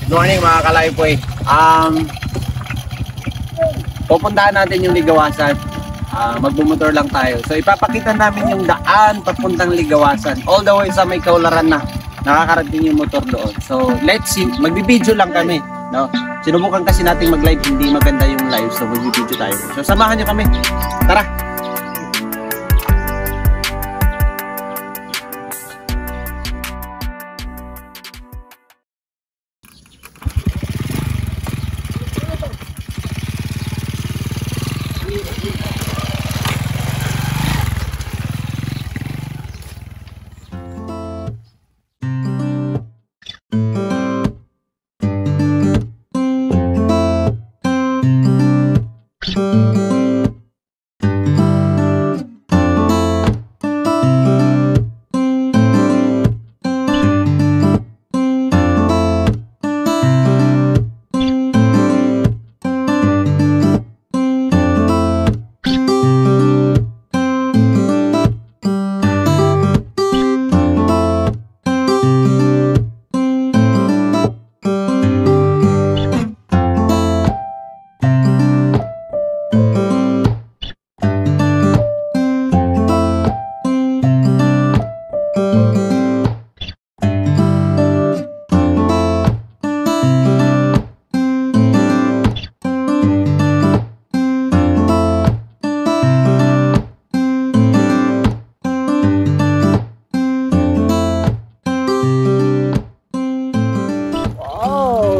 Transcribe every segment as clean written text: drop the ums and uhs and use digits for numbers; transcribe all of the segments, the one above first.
Good morning mga kalaypoy. Pupuntahan natin yung Ligawasan. Magbumotor lang tayo. So ipapakita namin yung daan papuntang Ligawasan. All the way sa may Kaularan na. Nakakarating yung motor doon. So let's see. Magbibideo lang kami. No? Sinubukan kasi natin mag-live. Hindi maganda yung live. So magbibideo tayo. So samahan nyo kami. Tara!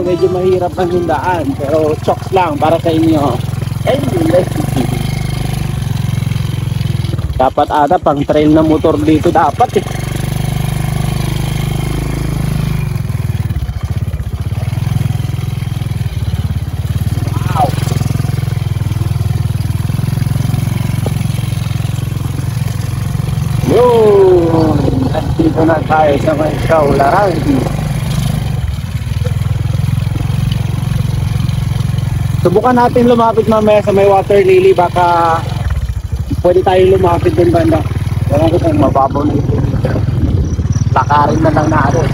Medyo mahirap ang hindaan pero chokes lang para sa inyo. Dapat ata pang trail na motor dito dapat eh. Wow. Yun, nandito na tayo sa may Kaularan. Subukan natin lumapit mamaya sa may water lily, baka pwede tayo lumapit din banda. Wala ko kung mababaw na ito. Lakarin na lang natin.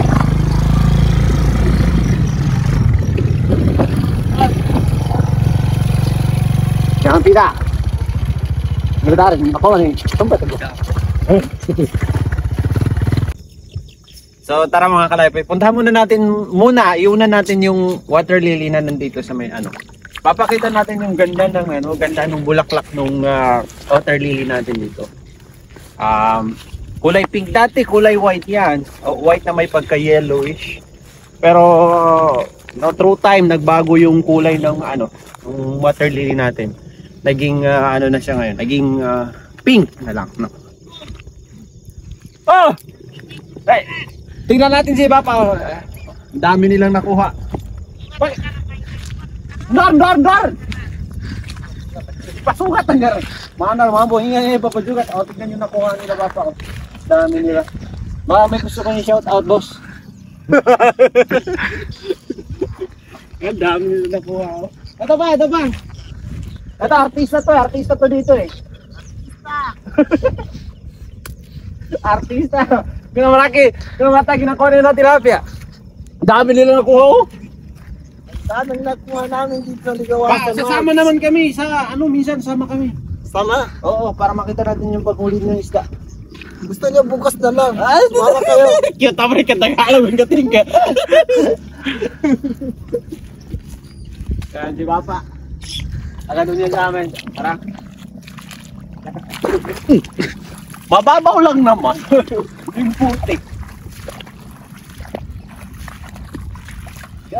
Jangan pita. Bentar, ako man eh. So tara mga kalaypoy, puntahan iuna natin yung water lily na nandito sa may ano. Papakita natin yung ganda ng bulaklak ng water lily natin dito. Kulay pink dati, kulay white yan. White na may pagka-yellowish. Pero no, through time nagbago yung kulay ng ng water lily natin. Naging na siya ngayon, naging pink na lang, no. Oh! Hey, tingnan natin si Papa. Dami nilang nakuha. Hoy! Dar! Pasugat ang gar. Mga boy, hinga papajugat. O, tignan nyo nakuha nila Papa. Dami nila. Baka may gusto kong i-shout out, boss. Ang dami nila nakuha. Ito ba? Ito, artista to dito eh. Artista. Kinamatagi nakuha nila tilapia. Dami nila nakuha oh. Saan ang nakuha namin dito sa Ligawasan? Sasama naman kami sa minsan sama kami. Sama? Oo, para makita natin yung paghuli ng isda. Gusto niyo bukas na lang. Ay, sumama kayo. Kita mo rin katagalang ang gating ka. Kaya si Papa. Agad niya sa amin. Tara. Mababaw lang naman. Yung putik. Go!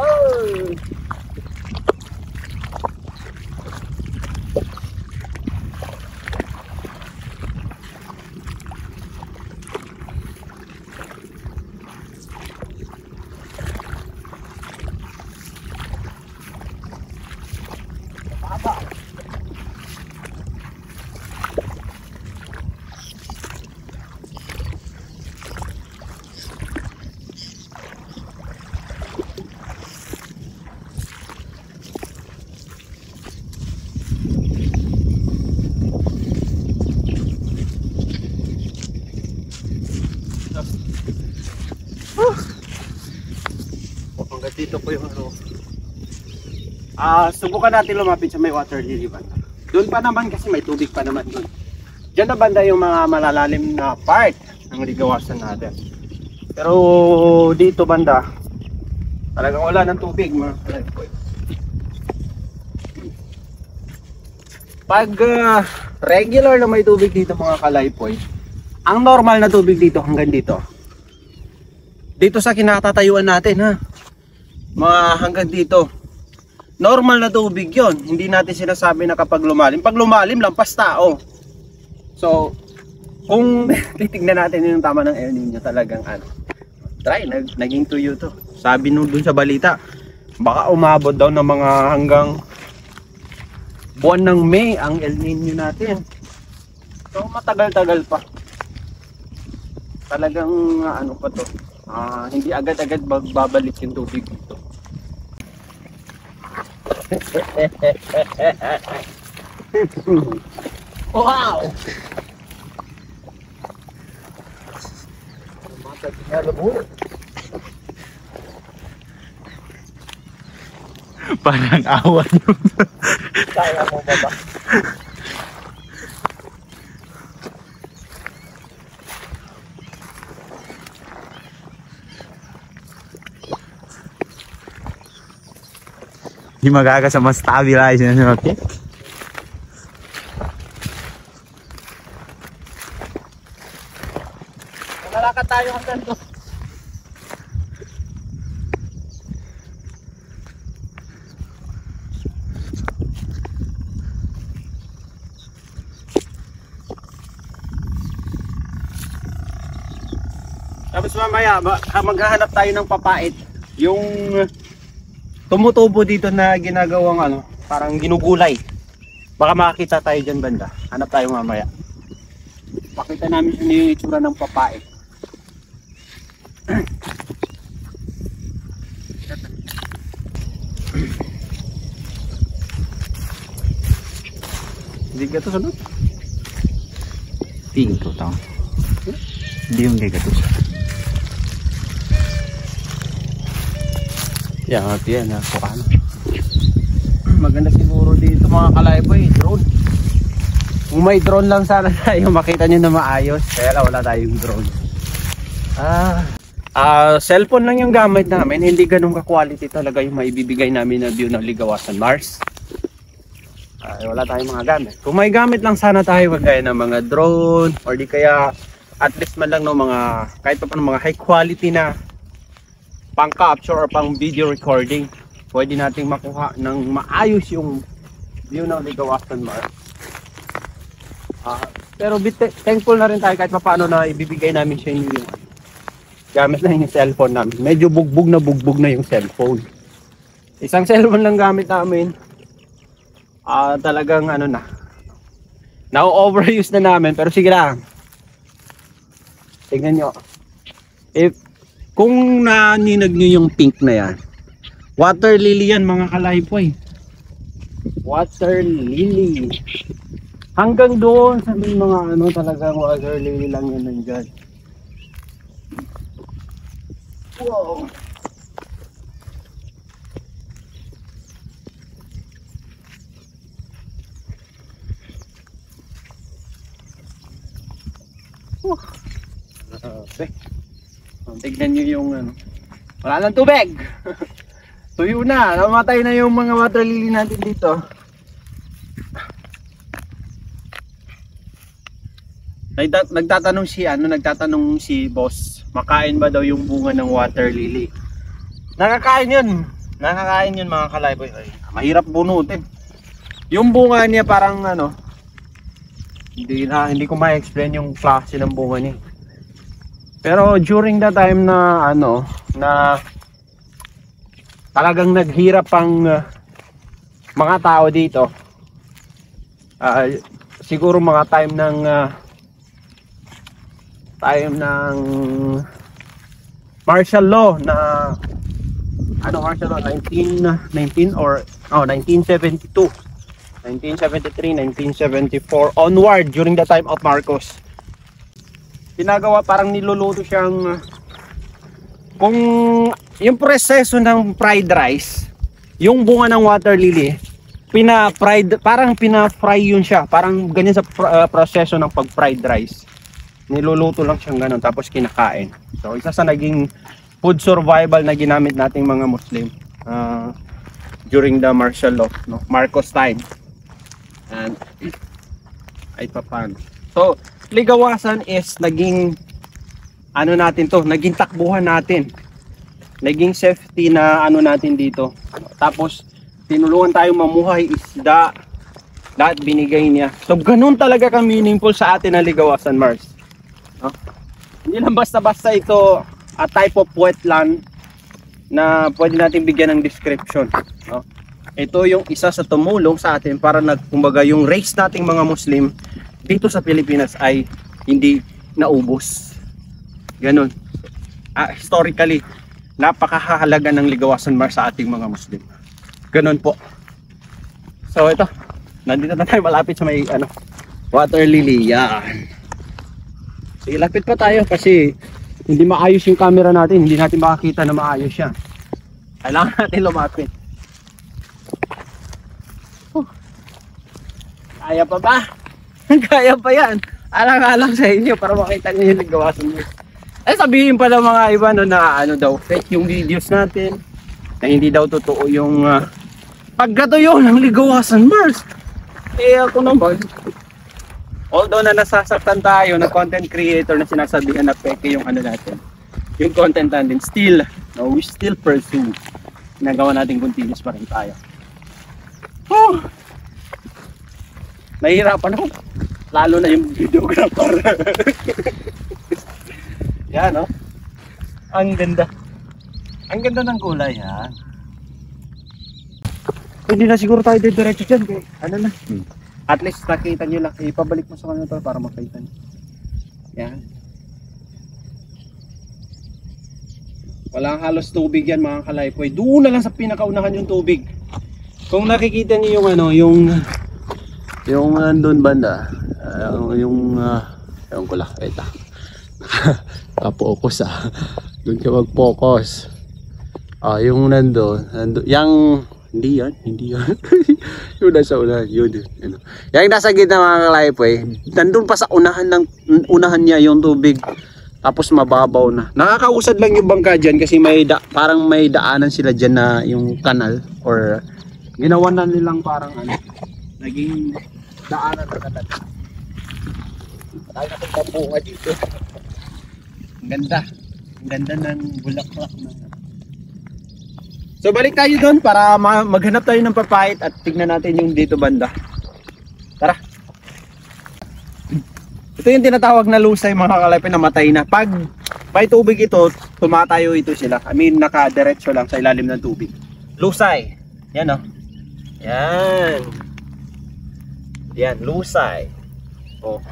Dito po yung ano. Subukan natin lumapit sa may water lily banda. Doon pa naman kasi may tubig pa naman doon. Diyan na banda yung mga malalalim na part ng ligawasan natin. Pero dito banda, talagang wala ng tubig mga kalay-poy. Pag regular na may tubig dito mga kalay-poy, ang normal na tubig dito hanggang dito. Dito sa kinatatayuan natin ha. Mga hanggang dito. Normal na tubig yon. Hindi natin sinasabi na kapag lumalim. Pag lumalim, lampas tao. So, kung titignan natin yung tama ng El Nino talagang ano. Try, naging tuyo to. Sabi nung dun sa balita, baka umabot daw ng mga hanggang buwan ng May ang El Nino natin. So, matagal-tagal pa. Talagang ano pa to. Hindi agad-agad babalik yung tubig dito. Wow! Parang awan yung Kaya mo ba ba? Di magkakasama stabilize na okay? Malakad tayo hanggang doon. Tapos mamaya maghahanap tayo ng papait. Yung tumutubo dito na ginagawang ano, parang ginugulay. Baka makakita tayo dyan banda. Hanap tayo mamaya. Pakita namin yung itsura ng papait. Hindi ka to sunod? Pink to tao. Hindi yung gagatos. Yan na ano. Maganda siguro dito mga kalay-poy, drone. Kung may drone lang sana tayo, makita nyo na maayos. Kaya wala tayong drone. Cellphone lang yung gamit namin. Hindi ganun ka-quality talaga yung maibibigay namin na view ng Ligawasan Mars. Wala tayong mga gamit. Kung may gamit lang sana tayo, kagaya ng mga drone or di kaya at least man lang no, mga kahit pa paano mga high quality na pang capture or pang video recording, pwede nating makuha ng maayos yung view ng Ligawasan Mars. Pero thankful na rin tayo kahit paano na ibibigay namin sa inyo yung gamit na yung cellphone namin. Medyo bugbog na yung cellphone. Isang cellphone lang gamit namin. Talagang ano na overuse na namin, pero sige lang. Tingnan nyo. Kung naninag nyo yung pink na yan, water lily yan mga kalay-poy. Water lily. Hanggang doon sa may mga ano talagang water lily lang yan nandyan. Wow. Okay. Tignan nyo yung ano. Wala nang tubig. Tuyo na. Namatay na yung mga water lily natin dito. Nagtatanong si boss, makain ba daw yung bunga ng water lily? Nakakain yun mga kalay-poy. Mahirap bunutin. Yung bunga niya parang ano, hindi ko ma-explain yung klase ng bunga niya. Pero during the time na ano, na talagang naghirap ang mga tao dito, siguro mga time ng martial law na martial law 1972, 1973, 1974 onward, during the time of Marcos. Ginagawa parang niluluto siyang kung yung proseso ng fried rice, yung bunga ng water lily, parang pina-fry yun siya. Parang ganyan sa proseso ng pag-fried rice. Niluluto lang siyang ganun, tapos kinakain. So, isa sa naging food survival na ginamit nating mga Muslim during the martial law, no? Marcos time. And ay paano. So, ligawasan is naging ano natin to, naging takbuhan natin. Naging safety na ano natin dito. Tapos tinulungan tayong mamuhay, isda, lahat binigay niya. So ganun talaga ka meaningful sa atin ang ligawasan, Mars. No? Hindi lang basta-basta ito a type of wetland na pwede natin bigyan ng description. No? Ito yung isa sa tumulong sa atin para kumbaga yung race nating mga Muslim dito sa Pilipinas ay hindi naubos. Ganun. Historically, napakahalaga ng ligawasan, Mars, sa ating mga Muslim. Ganun po. So ito, nandito na tayo malapit sa may water lily. Yan. Sige, lapit pa tayo kasi hindi maayos yung camera natin. Hindi natin makakita na maayos yan. Kailangan natin lumapit. Kaya pa ba? Kaya pa yan. Alang-alang sa inyo para makita niyo yung ligawasan mo. Sabihin pa ng mga iba na daw fake yung videos natin, na hindi daw totoo yung pagkatuyo ng ligawasan, Mars. Ako naman, although na nasasaktan tayo na content creator na sinasabihan na fake yung natin, yung content natin, still, no, we still pursue. Ginagawa natin continuous pa rin tayo. Nahihirapan ako, lalo na yung videographer. Yan, no? Ang ganda. Ang ganda ng kulay, ha? Hindi na siguro tayo diretso dyan. Ano na? At least nakita nyo lang. Ipabalik mo sa kanila to para makita nyo. Yan. Walang halos tubig yan, mga kalaypoy. Doon na lang sa pinakaunahan yung tubig. Kung nakikita nyo yung yung nandun banda, ewan ko lang, wait lang. Focus doon ka mag-focus. Yung nandun, yung hindi yan yung nasa unahan, yun yung nasa gitna, mga kalaypoy, nandun pa sa unahan niya yung tubig, tapos mababaw na. Nakakausad lang yung bangka dyan kasi parang may daanan sila dyan na yung kanal, or ginawa na nilang parang naging daanan na kanal. Tayo na itong pambunga dito. Ang ganda ng bulaklak na. So balik tayo doon para maghanap tayo ng papait at tignan natin yung dito banda. Tara. Ito yung tinatawag na lusay, mga kalaypoy, na matay na. Pag may tubig ito, tumatayo ito sila. I mean, nakadiretso lang sa ilalim ng tubig. Lusay. Yan, oh. Yan. Yan, lusay. Oh.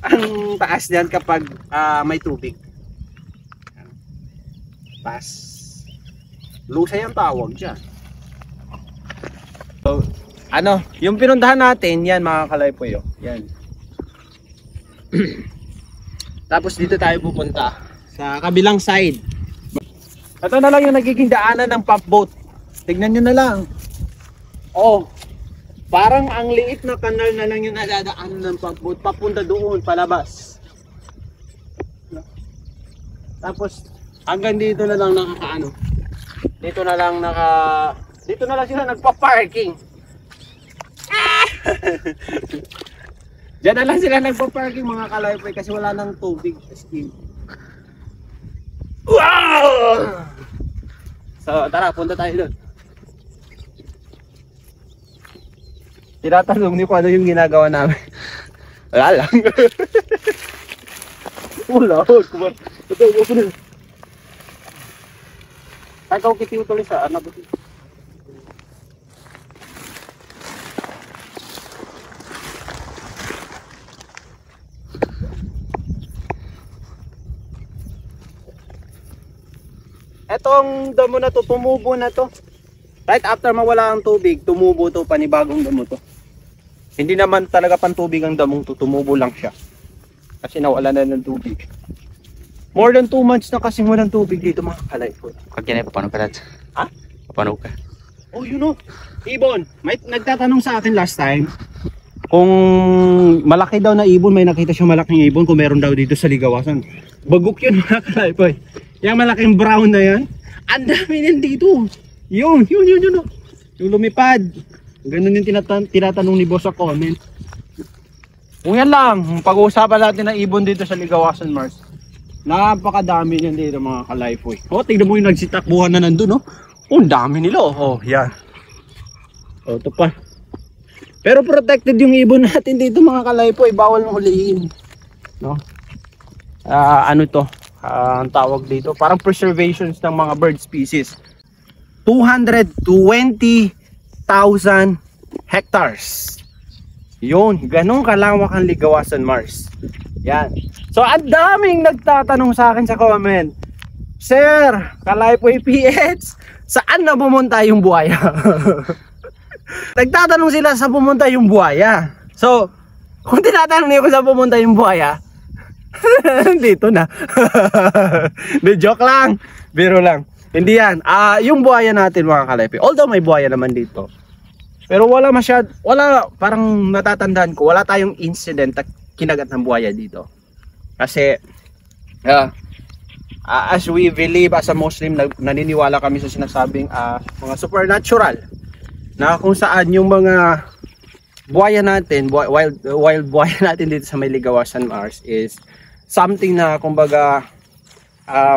Ang taas niyan kapag may tubig. Taas. Lusay ang tawag dyan. So, yung pinuntahan natin, yan, mga kalaypoy, yan. Tapos dito tayo pupunta sa kabilang side. Ito na lang yung nagiging daanan ng pump boat. Tignan nyo na lang. Parang ang liit na kanal na lang yung nadadaanan ng pump boat papunta doon, palabas. Tapos hanggang dito na lang dito na lang sila nagpa-parking. Diyan na lang sila nagpa-parking, mga kalaypoy, kasi wala nang tubig. Wow! So tara, punta tayo doon. Tinatanong niyo kung ano yung ginagawa namin. Wala lang. Wala. Ito. Ikaw kitiw tuloy sa anak ko. Etong damo na to, tumubo na to. Right after mawala ang tubig, tumubo to, panibagong damo to. Hindi naman talaga pantubig ang damong to, tumubo lang siya. Kasi nawala na ng tubig. More than 2 months na kasing walang tubig dito mga ka-Lifebuoy. Kagyan ay paano ka dad? Ha? Paano ka? Oh, you know, ibon. May nagtatanong sa akin last time kung malaki daw na ibon, may nakita siya malaking ibon kung meron daw dito sa Ligawasan. Bagok yun mga ka-Lifebuoy. Yung malaking brown na yan, ang dami yan dito. Yun. Yung lumipad. Ganun yung tinatanong ni boss sa comment. Kung yan lang, pag-uusapan natin ng ibon dito sa Ligawasan, Mars. Napakadami yan dito mga ka-Lifebuoy. Oh, tignan mo yung nagsitakbuhan na nandun, oh. Oh, ang dami nila, oh. Yan. Oh, ito pa. Pero protected yung ibon natin dito mga ka-Lifebuoy. Bawal huliin. No? Ano to? Ang tawag dito. Parang preservations ng mga bird species. 220,000 hectares. Yun. Ganun kalawak ang Ligawasan, Mars. Yan. So, ang daming nagtatanong sa akin sa comment. Sir, ka-Lifebuoy PH, saan na pumunta yung buhaya? Nagtatanong sila sa pumunta yung buhaya. So, kung tinatanong niyo kung saan pumunta yung buhaya, dito na. De joke lang. Biro lang. Hindi yan. Yung buhaya natin mga ka-Lifebuoy, although may buhaya naman dito, pero wala parang natatandaan ko, wala tayong incident na kinagat ng buhaya dito. Kasi, as we believe as a Muslim, naniniwala kami sa sinasabing mga supernatural na kung saan yung mga buhaya natin, wild buhaya natin dito sa may Ligawasan, Mars is something na kumbaga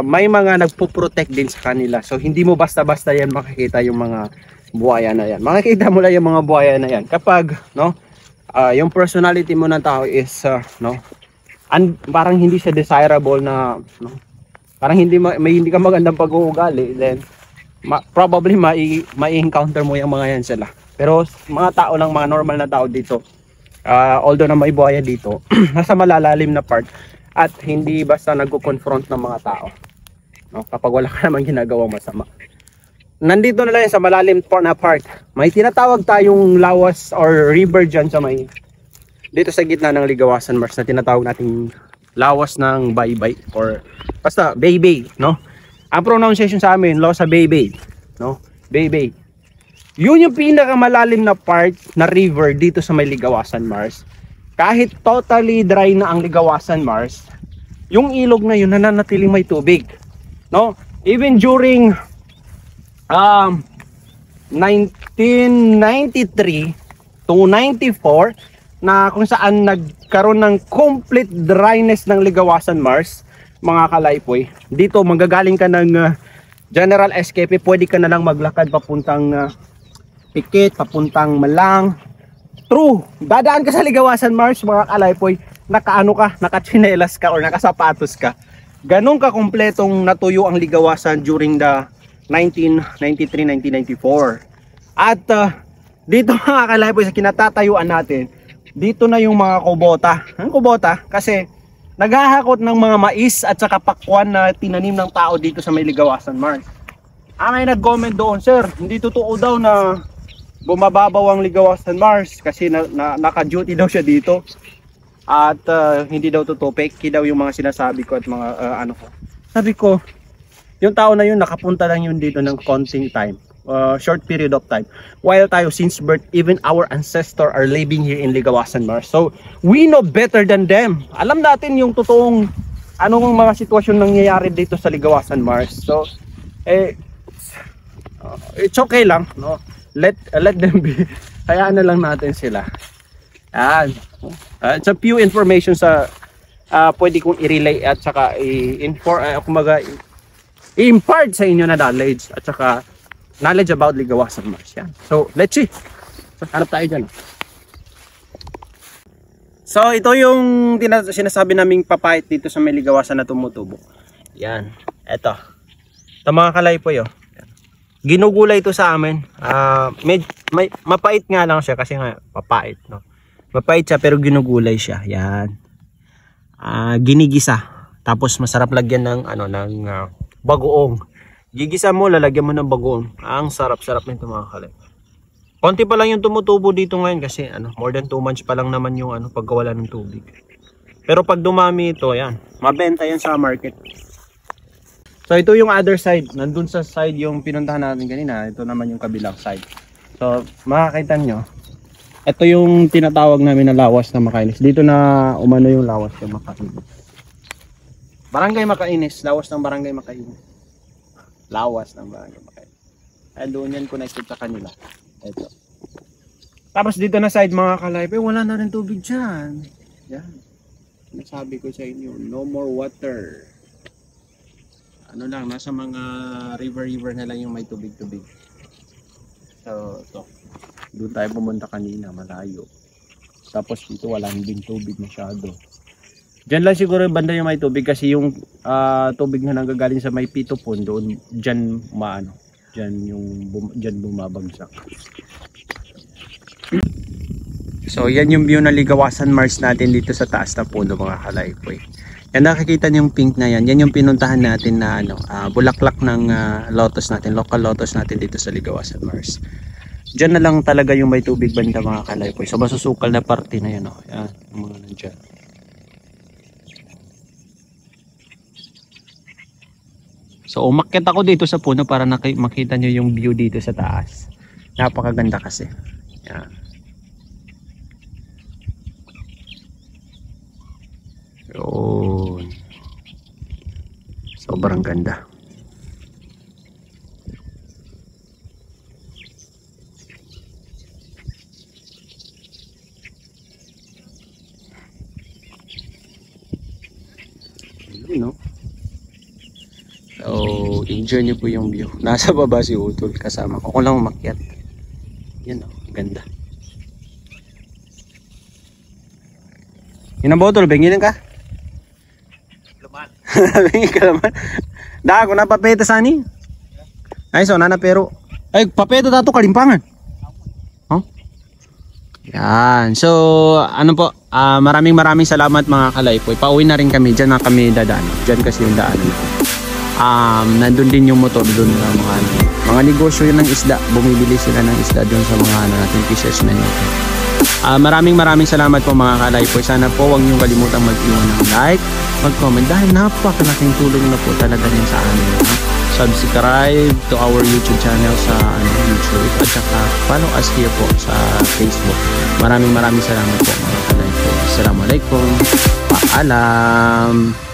may mga nagpo-protect din sa kanila. So hindi mo basta-basta yan makikita yung mga buhaya na yan. Makikita mo lang yung mga buhaya na yan kapag yung personality mo ng tao is parang hindi siya desirable na parang hindi ka magandang pag-uugali, then probably mai-encounter mo yung mga yan sila. Pero mga tao lang, mga normal na tao dito, although na may buhaya dito, nasa malalalim na part at hindi basta nagko-confront ng mga tao, no? Kapag wala ka naman ginagawang masama. Nandito na lang sa malalim na part, may tinatawag tayong lawas or river dyan sa may dito sa gitna ng Ligawasan, Mars, na tinatawag nating lawas ng Baybay or basta Baybay, no? Ang pronunciation sa amin, Losa Baybay, no? Baybay. Yun yung pinakamalalim na part na river dito sa may Ligawasan, Mars. Kahit totally dry na ang Ligawasan, Mars, yung ilog na yun nananatiling may tubig, no? Even during 1993 to 94 na kung saan nagkaroon ng complete dryness ng Ligawasan, Mars, mga ka-Lifebuoy, dito manggagaling ka ng General SKP, pwede ka na lang maglakad papuntang Pikit, papuntang Malang. True, dadaan ka sa Ligawasan, Mars, mga ka-Lifebuoy, nakachinelas ka or nakasapatos ka. Ganun ka kompletong natuyo ang Ligawasan during the 1993-1994. At dito mga ka-Lifebuoy, sa kinatatayuan natin, dito na yung mga kubota. Ang kubota kasi naghahakot ng mga mais at saka pakwan na tinanim ng tao dito sa may Ligawasan, Mars. May nag-comment doon, sir, hindi totoo daw na bumababaw ang Ligawasan, Mars kasi naka-duty daw siya dito. At hindi daw totoo, fake daw yung mga sinasabi ko at mga ano ko. Sabi ko, yung tao na yun nakapunta lang yun dito ng konting time. Short period of time, while tayo since birth, even our ancestors are living here in Ligawasan, Mars. So we know better than them. Alam natin yung totoong anong mga sitwasyon nangyayari dito sa Ligawasan, Mars. So it's okay lang, no? Let them be. Hayaan na lang natin sila. Yan. It's a few information sa pwede kong i-relay at saka i-impart sa inyo na knowledge at saka knowledge about Ligawasan, Mars. Yan. So, let's see. So, hanap tayo dyan. So, ito yung sinasabi naming papait dito sa may Ligawasan na tumutubo. Yan. Ito. Ito mga ka-Lifebuoy, oh. Ginugulay ito sa amin. Mapait nga lang siya kasi nga papait, no? Mapait siya pero ginugulay siya. Yan. Ginigisa. Tapos masarap lagyan ng bagoong. Gigisa mo, lalagyan mo ng bagoong. Ang sarap-sarap nito mga ka-Lifebuoy. Konti pa lang yung tumutubo dito ngayon kasi more than 2 months pa lang naman yung pagkawala ng tubig. Pero pag dumami ito, yan, mabenta yan sa market. So ito yung other side. Nandun sa side yung pinuntahan natin kanina. Ito naman yung kabilang side. So makakita nyo. Ito yung tinatawag namin na lawas na Makainis. Dito na umano yung lawas ng Makainis. Barangay Makainis. Lawas ng Barangay Makainis. Lawas ng Barangay Makainis. Ay doon yan connected sa kanila. Ito. Tapos dito na side mga ka-live. Wala na rin tubig dyan. Yan. Nasabi ko sa inyo. No more water. Ano lang, nasa mga river na lang yung may tubig-tubig. So, ito. Doon tayo pumunta kanina, malayo. Tapos dito wala din tubig masyado. Diyan lang siguro banda yung may tubig kasi yung tubig na nanggagaling sa may Pitupon doon, diyan maano. Diyan bumabagsak. So, yan yung view ng Ligawasan Mars natin dito sa taas na puno mga kalaypoy. Yan nakikita niyo yung pink na yan. Yan yung pinuntahan natin na bulaklak ng lotus natin, local lotus natin dito sa Ligawasan Mars. Diyan na lang talaga yung may tubig banda mga kalaypoy. So masusukal na parte na yan. Yan, yung mga nandiyan. So umakyat ako dito sa puno para makita nyo yung view dito sa taas. Napakaganda kasi. Yan. Yun. Sobrang ganda. Yun, no? So, enjoy nyo po yung view. Nasa baba si Utol kasama ko. Ako lang umakyat. Yan, no? Ganda. Yun ang botol. Benginin ka? Bengin ka naman. Dako na papeta sani. Ay so nana pero ay papeta dato kalimpangan. Oh? Yan. So ano po, maraming salamat mga kalaypoy. Pauwi na rin kami, diyan na kami dadaan. Diyan kasi yung daan. Nandun din yung motor doon sa mga negosyo yun ng isda. Bumibili sila ng isda doon sa mga natin fishers na yun. Maraming salamat po mga kalaypoy. Sana po huwag niyong kalimutang mag-iwan ng like, mag-comment dahil napakalaking tulong na po talaga din sa amin. Subscribe to our YouTube channel sa YouTube at saka follow us here po sa Facebook. Maraming salamat po mga kalaypoy. Assalamualaikum. Paalam.